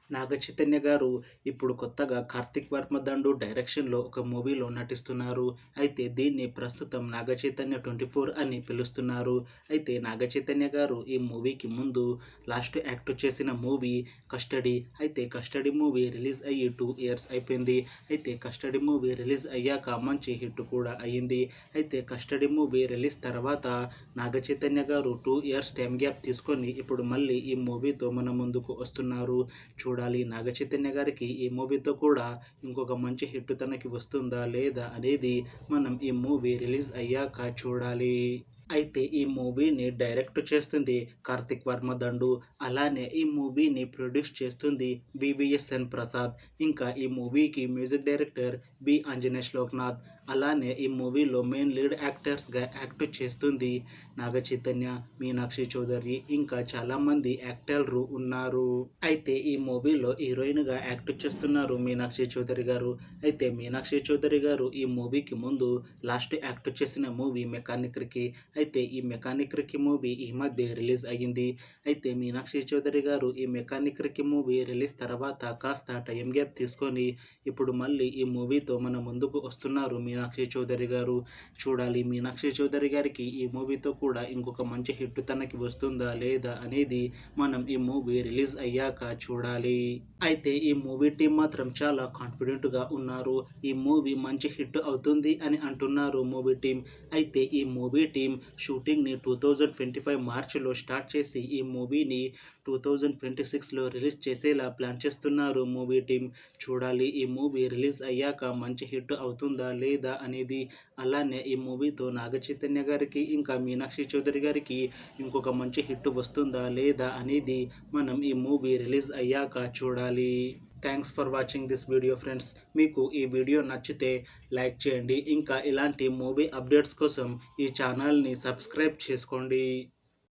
నాగ చైతన్య గారు ఇప్పుడు కొత్తగా 'కార్తీక్ వర్మ దండు' డైరెక్షన్‌లో ఒక మూవీలో నటిస్తున్నారు. అయితే దీన్ని ప్రస్తుతం నాగ చైతన్య 24 అని పిలుస్తున్నారు. అయితే నాగ చైతన్య గారు ఈ మూవీకి ముందు లాస్ట్ యాక్ట్ చేసిన మూవీ 'కస్టడీ'. అయితే 'కస్టడీ' మూవీ రిలీజ్ అయ్యి 2 ఇయర్స్ అయిపోయింది. అయితే 'కస్టడీ' మూవీ రిలీజ్ అయ్యాక మంచి హిట్ కూడా అయ్యింది. అయితే 'కస్టడీ' మూవీ రిలీజ్ తర్వాత నాగ చైతన్య గారు 2 ఇయర్స్ టైమ్ గ్యాప్ తీసుకొని ఇప్పుడు మళ్ళీ ఈ మూవీతో మన ముందుకు వస్తున్నారు. చూడాలి నాగ చైతన్య గారికి ఈ మూవీతో కూడా ఇంకొక మంచి హిట్ తనకి వస్తుందా లేదా అనేది మనం ఈ మూవీ రిలీజ్ అయ్యాక చూడాలి. అయితే ఈ మూవీని డైరెక్ట్ చేస్తుంది 'కార్తీక్ వర్మ దండు'. అలానే ఈ మూవీని ప్రొడ్యూస్ చేస్తుంది 'బీవీఎస్ఎన్ ప్రసాద్'. ఇంకా ఈ మూవీకి మ్యూజిక్ డైరెక్టర్ 'ఆంజనేయ లోక్నాథ్'. అలానే ఈ మూవీలో మెయిన్ లీడ్ యాక్టర్స్‌గా యాక్ట్ చేస్తుంది నాగ చైతన్య, మీనాక్షి చౌదరి, ఇంకా చాలామంది యాక్టర్లు ఉన్నారు. అయితే ఈ మూవీలో హీరోయిన్‌గా యాక్ట్ చేస్తున్నారు మీనాక్షి చౌదరి గారు. అయితే మీనాక్షి చౌదరి గారు ఈ మూవీకి ముందు లాస్ట్ యాక్ట్ చేసిన మూవీ 'మెకానిక్ రికీ'. అయితే ఈ 'మెకానిక్ రికీ' మూవీ ఈ మధ్య రిలీజ్ అయ్యింది. అయితే మీనాక్షి చౌదరి గారు ఈ 'మెకానిక్ రికీ' మూవీ రిలీజ్ తర్వాత కాస్త టైమ్ గ్యాప్ తీసుకొని ఇప్పుడు మళ్ళీ ఈ మూవీతో మన ముందుకు వస్తున్నారు మీనాక్షి చౌదరి గారు. చూడాలి మీనాక్షి చౌదరి గారికి ఈ మూవీతో కూడా ఇంకొక మంచి హిట్ తనకి వస్తుందా లేదా అనేది మనం ఈ మూవీ రిలీజ్ అయ్యాక చూడాలి. అయితే ఈ మూవీ టీం మాత్రం చాలా కాన్ఫిడెంట్‌గా ఉన్నారు. ఈ మూవీ మంచి హిట్ అవుతుంది అని అంటున్నారు మూవీ టీం. అయితే ఈ మూవీ టీం షూటింగ్‌ని 2025 మార్చ్‌లో స్టార్ట్ చేసి ఈ మూవీని 2026లో రిలీజ్ చేసేలా ప్లాన్ చేస్తున్నారు మూవీ టీం. చూడాలి ఈ మూవీ రిలీజ్ అయ్యాక మంచి హిట్ అవుతుందా లేదా అనేది. అలానే ఈ మూవీతో నాగ చైతన్య గారికి ఇంకా మీనాక్షి చౌదరి గారికి ఇంకొక మంచి హిట్ వస్తుందా లేదా అనేది మనం ఈ మూవీ రిలీజ్ అయ్యాక చూడాలి. Thanks for watching this video friends. మీకు ఈ వీడియో నచ్చితే లైక్ చేయండి. ఇంకా ఇలాంటి మూవీ అప్డేట్స్ కోసం ఈ ఛానల్‌ని సబ్స్క్రైబ్ చేసుకోండి.